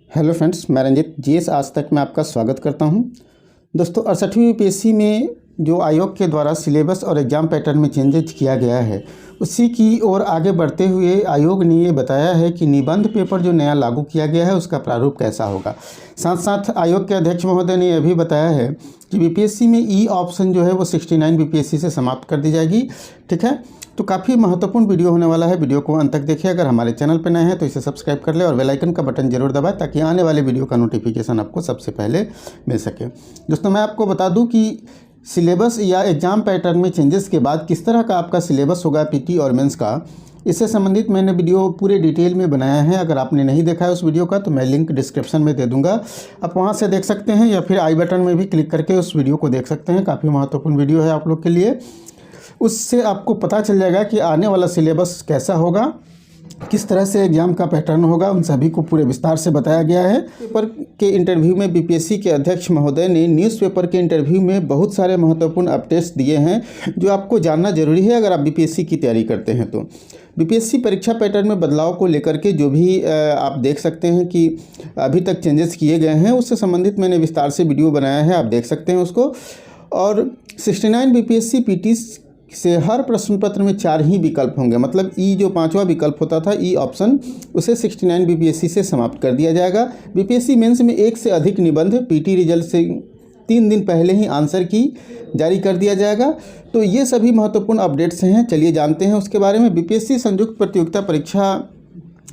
Hello friends, मैं Ranjit GS आज तक में आपका स्वागत करता हूं। दोस्तों 68वीं यूपीएससी में जो आयोग के द्वारा सिलेबस और एग्ज़ाम पैटर्न में चेंजेज किया गया है, उसी की ओर आगे बढ़ते हुए आयोग ने ये बताया है कि निबंध पेपर जो नया लागू किया गया है उसका प्रारूप कैसा होगा। साथ साथ आयोग के अध्यक्ष महोदय ने यह भी बताया है कि बीपीएससी में ई ऑप्शन जो है वो 69 बीपीएससी से समाप्त कर दी जाएगी। ठीक है, तो काफ़ी महत्वपूर्ण वीडियो होने वाला है। वीडियो को अंत तक देखिए। अगर हमारे चैनल पर नए हैं तो इसे सब्सक्राइब कर ले और बेल आइकन का बटन जरूर दबाएं ताकि आने वाले वीडियो का नोटिफिकेशन आपको सबसे पहले मिल सके। दोस्तों मैं आपको बता दूं कि सिलेबस या एग्ज़ाम पैटर्न में चेंजेस के बाद किस तरह का आपका सिलेबस होगा पीटी और मेंस का, इससे संबंधित मैंने वीडियो पूरे डिटेल में बनाया है। अगर आपने नहीं देखा है उस वीडियो का तो मैं लिंक डिस्क्रिप्शन में दे दूंगा, आप वहां से देख सकते हैं या फिर आई बटन में भी क्लिक करके उस वीडियो को देख सकते हैं। काफ़ी महत्वपूर्ण वीडियो है आप लोग के लिए। उससे आपको पता चल जाएगा कि आने वाला सिलेबस कैसा होगा, किस तरह से एग्ज़ाम का पैटर्न होगा, उन सभी को पूरे विस्तार से बताया गया है। पेपर के इंटरव्यू में बीपीएससी के अध्यक्ष महोदय ने न्यूज़पेपर के इंटरव्यू में बहुत सारे महत्वपूर्ण अपडेट्स दिए हैं जो आपको जानना जरूरी है अगर आप बीपीएससी की तैयारी करते हैं तो। बीपीएससी परीक्षा पैटर्न में बदलाव को लेकर के जो भी आप देख सकते हैं कि अभी तक चेंजेस किए गए हैं, उससे संबंधित मैंने विस्तार से वीडियो बनाया है, आप देख सकते हैं उसको। और 69 बीपीएससी पीटी से हर प्रश्न पत्र में 4 ही विकल्प होंगे, मतलब ई जो 5वां विकल्प होता था ई ऑप्शन, उसे 69 बीपीएससी से समाप्त कर दिया जाएगा। बीपीएससी मेंस में 1 से अधिक निबंध पीटी रिजल्ट से 3 दिन पहले ही आंसर की जारी कर दिया जाएगा। तो ये सभी महत्वपूर्ण अपडेट्स हैं, चलिए जानते हैं उसके बारे में। बीपीएससी संयुक्त प्रतियोगिता परीक्षा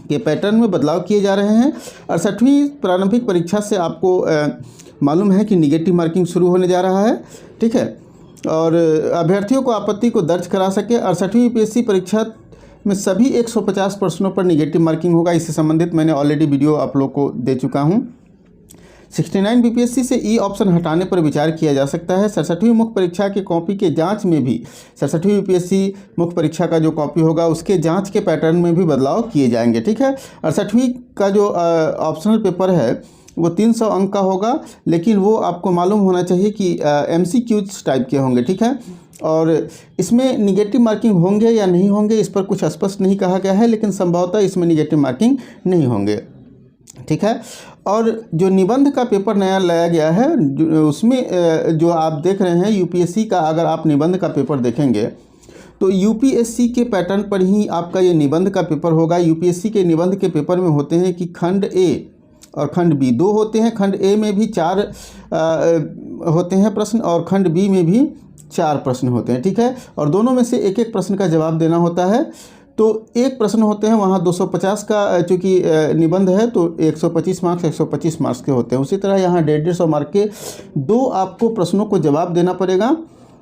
के पैटर्न में बदलाव किए जा रहे हैं। 68वीं प्रारंभिक परीक्षा से आपको मालूम है कि निगेटिव मार्किंग शुरू होने जा रहा है। ठीक है, और अभ्यर्थियों को आपत्ति को दर्ज करा सके। 68वीं यूपीएससी परीक्षा में सभी 150 प्रश्नों पर निगेटिव मार्किंग होगा। इससे संबंधित मैंने ऑलरेडी वीडियो आप लोग को दे चुका हूं। 69 बीपीएससी से ई ऑप्शन हटाने पर विचार किया जा सकता है। 67वीं मुख्य परीक्षा के कॉपी के जांच में भी 67वीं यूपीएससी मुख्य परीक्षा का जो कॉपी होगा उसके जांच के पैटर्न में भी बदलाव किए जाएंगे। ठीक है, 68वीं का जो ऑप्शनल पेपर है वो 300 अंक का होगा, लेकिन वो आपको मालूम होना चाहिए कि एमसीक्यूज टाइप के होंगे। ठीक है, और इसमें निगेटिव मार्किंग होंगे या नहीं होंगे इस पर कुछ स्पष्ट नहीं कहा गया है, लेकिन संभवतः इसमें निगेटिव मार्किंग नहीं होंगे। ठीक है, और जो निबंध का पेपर नया लाया गया है उसमें जो आप देख रहे हैं यूपीएससी का, अगर आप निबंध का पेपर देखेंगे तो यूपीएससी के पैटर्न पर ही आपका ये निबंध का पेपर होगा। यूपीएससी के निबंध के पेपर में होते हैं कि खंड ए और खंड बी 2 होते हैं। खंड ए में भी 4 होते हैं प्रश्न और खंड बी में भी 4 प्रश्न होते हैं। ठीक है, और दोनों में से एक एक प्रश्न का जवाब देना होता है। तो एक प्रश्न होते हैं वहाँ 250 का, चूँकि निबंध है तो 125 मार्क्स 125 मार्क्स के होते हैं। उसी तरह यहाँ 150 मार्क के 2 आपको प्रश्नों को जवाब देना पड़ेगा,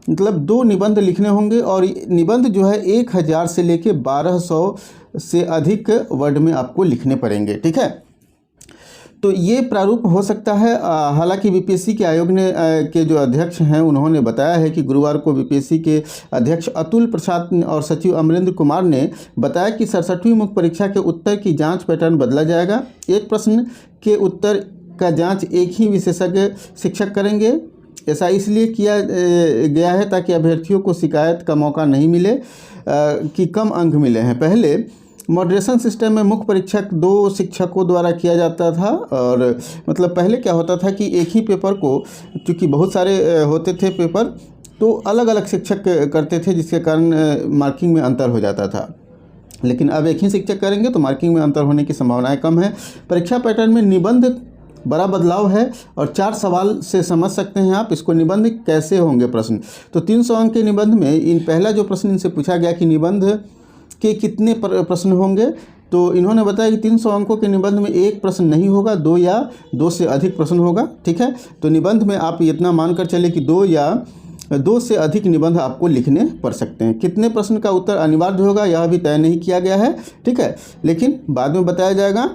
मतलब 2 निबंध लिखने होंगे। और निबंध जो है 1000 से लेके 1200 से अधिक वर्ड में आपको लिखने पड़ेंगे। ठीक है, तो ये प्रारूप हो सकता है। हालांकि बीपीएससी के आयोग ने के जो अध्यक्ष हैं उन्होंने बताया है कि गुरुवार को बीपीएससी के अध्यक्ष अतुल प्रसाद और सचिव अमरेंद्र कुमार ने बताया कि 67वीं मुख्य परीक्षा के उत्तर की जांच पैटर्न बदला जाएगा। एक प्रश्न के उत्तर का जांच एक ही विशेषज्ञ शिक्षक करेंगे। ऐसा इसलिए किया गया है ताकि अभ्यर्थियों को शिकायत का मौका नहीं मिले कि कम अंक मिले हैं। पहले मॉडरेशन सिस्टम में मुख्य परीक्षक 2 शिक्षकों द्वारा किया जाता था, और मतलब पहले क्या होता था कि एक ही पेपर को, चूँकि बहुत सारे होते थे पेपर, तो अलग अलग शिक्षक करते थे जिसके कारण मार्किंग में अंतर हो जाता था। लेकिन अब एक ही शिक्षक करेंगे तो मार्किंग में अंतर होने की संभावनाएं कम है। परीक्षा पैटर्न में निबंध बड़ा बदलाव है और 4 सवाल से समझ सकते हैं आप इसको। निबंध कैसे होंगे प्रश्न, तो 300 अंक के निबंध में पहला जो प्रश्न इनसे पूछा गया कि निबंध के कितने प्रश्न होंगे, तो इन्होंने बताया कि 300 अंकों के निबंध में 1 प्रश्न नहीं होगा, 2 या 2 से अधिक प्रश्न होगा। ठीक है, तो निबंध में आप इतना मानकर चले कि 2 या 2 से अधिक निबंध आपको लिखने पड़ सकते हैं। कितने प्रश्न का उत्तर अनिवार्य होगा यह भी तय नहीं किया गया है। ठीक है, लेकिन बाद में बताया जाएगा।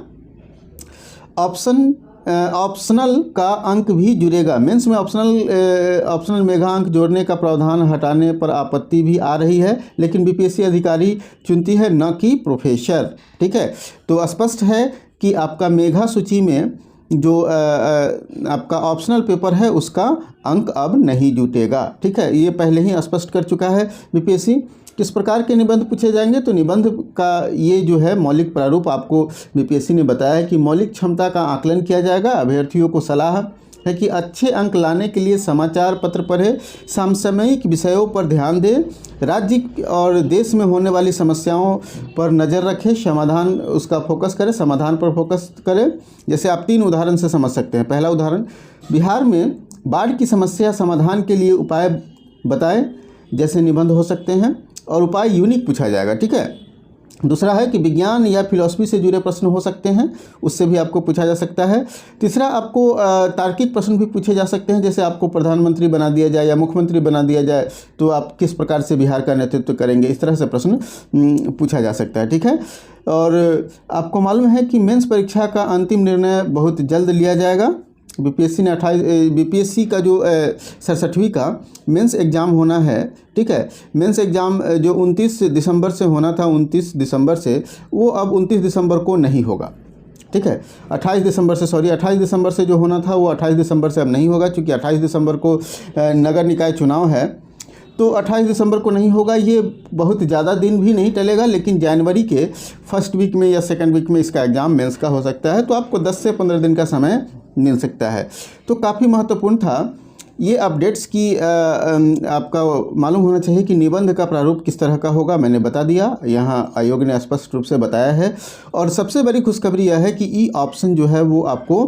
ऑप्शनल का अंक भी जुड़ेगा। मेंस में ऑप्शनल मेगा अंक जोड़ने का प्रावधान हटाने पर आपत्ति भी आ रही है, लेकिन बीपीएससी अधिकारी चुनती है न कि प्रोफेसर। ठीक है, तो स्पष्ट है कि आपका मेगा सूची में जो आपका ऑप्शनल पेपर है उसका अंक अब नहीं जुटेगा। ठीक है, ये पहले ही स्पष्ट कर चुका है बीपीएससी। किस प्रकार के निबंध पूछे जाएंगे, तो निबंध का ये जो है मौलिक प्रारूप आपको बीपीएससी ने बताया है कि मौलिक क्षमता का आकलन किया जाएगा। अभ्यर्थियों को सलाह है कि अच्छे अंक लाने के लिए समाचार पत्र पढ़े, समसामयिक विषयों पर ध्यान दें, राज्य और देश में होने वाली समस्याओं पर नज़र रखें, समाधान उसका फोकस करें, समाधान पर फोकस करें। जैसे आप 3 उदाहरण से समझ सकते हैं। पहला उदाहरण, बिहार में बाढ़ की समस्या समाधान के लिए उपाय बताएं, जैसे निबंध हो सकते हैं और उपाय यूनिक पूछा जाएगा। ठीक है। दूसरा है कि विज्ञान या फिलॉसफी से जुड़े प्रश्न हो सकते हैं, उससे भी आपको पूछा जा सकता है। तीसरा, आपको तार्किक प्रश्न भी पूछे जा सकते हैं, जैसे आपको प्रधानमंत्री बना दिया जाए या मुख्यमंत्री बना दिया जाए तो आप किस प्रकार से बिहार का नेतृत्व करेंगे, इस तरह से प्रश्न पूछा जा सकता है। ठीक है। और आपको मालूम है कि मेंस परीक्षा का अंतिम निर्णय बहुत जल्द लिया जाएगा। बीपीएससी का जो 67वीं का मेंस एग्ज़ाम होना है। ठीक है, मेंस एग्ज़ाम जो 29 दिसंबर से होना था, 29 दिसंबर से, वो अब 29 दिसंबर को नहीं होगा। ठीक है, 28 दिसंबर से जो होना था वो 28 दिसंबर से अब नहीं होगा, क्योंकि 28 दिसंबर को नगर निकाय चुनाव है, तो 28 दिसंबर को नहीं होगा। ये बहुत ज़्यादा दिन भी नहीं टलेगा, लेकिन जनवरी के फर्स्ट वीक में या सेकंड वीक में इसका एग्ज़ाम मेंस का हो सकता है, तो आपको 10 से 15 दिन का समय मिल सकता है। तो काफ़ी महत्वपूर्ण था ये अपडेट्स की। आपका मालूम होना चाहिए कि निबंध का प्रारूप किस तरह का होगा, मैंने बता दिया, यहाँ आयोग ने स्पष्ट रूप से बताया है। और सबसे बड़ी खुशखबरी यह है कि ई ऑप्शन जो है वो आपको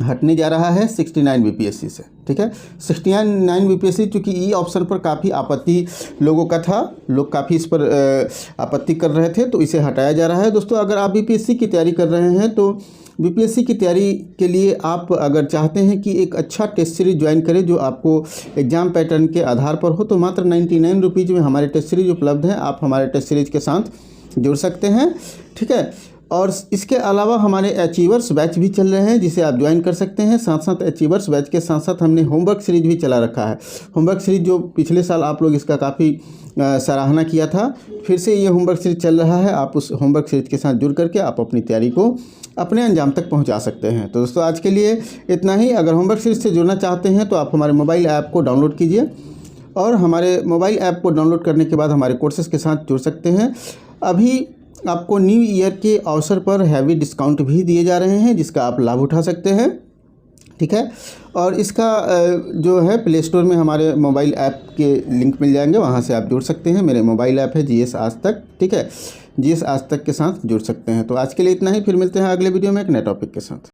हटने जा रहा है 69 बीपीएससी से। ठीक है, 69 बीपीएससी, चूँकि ई ऑप्शन पर काफ़ी आपत्ति लोगों का था, लोग काफ़ी इस पर आपत्ति कर रहे थे, तो इसे हटाया जा रहा है। दोस्तों, अगर आप बीपीएससी की तैयारी कर रहे हैं तो बीपीएससी की तैयारी के लिए आप अगर चाहते हैं कि एक अच्छा टेस्ट सीरीज ज्वाइन करें जो आपको एग्ज़ाम पैटर्न के आधार पर हो, तो मात्र 99 रुपीज़ में हमारे टेस्ट सीरीज उपलब्ध हैं। आप हमारे टेस्ट सीरीज के साथ जुड़ सकते हैं। ठीक है, और इसके अलावा हमारे अचीवर्स बैच भी चल रहे हैं, जिसे आप ज्वाइन कर सकते हैं। साथ साथ अचीवर्स बैच के साथ साथ हमने होमवर्क सीरीज भी चला रखा है। होमवर्क सीरीज जो पिछले साल आप लोग इसका काफ़ी सराहना किया था, फिर से ये होमवर्क सीरीज चल रहा है। आप उस होमवर्क सीरीज के साथ जुड़ करके आप अपनी तैयारी को अपने अंजाम तक पहुंचा सकते हैं। तो दोस्तों, आज के लिए इतना ही। अगर होमवर्क सीरीज से जुड़ना चाहते हैं तो आप हमारे मोबाइल ऐप को डाउनलोड कीजिए, और हमारे मोबाइल ऐप को डाउनलोड करने के बाद हमारे कोर्सेज के साथ जुड़ सकते हैं। अभी आपको न्यू ईयर के अवसर पर हैवी डिस्काउंट भी दिए जा रहे हैं, जिसका आप लाभ उठा सकते हैं। ठीक है, और इसका जो है प्ले स्टोर में हमारे मोबाइल ऐप के लिंक मिल जाएंगे, वहां से आप जुड़ सकते हैं। मेरे मोबाइल ऐप है जीएस आज तक। ठीक है, जीएस आज तक के साथ जुड़ सकते हैं। तो आज के लिए इतना ही, फिर मिलते हैं अगले वीडियो में एक नए टॉपिक के साथ।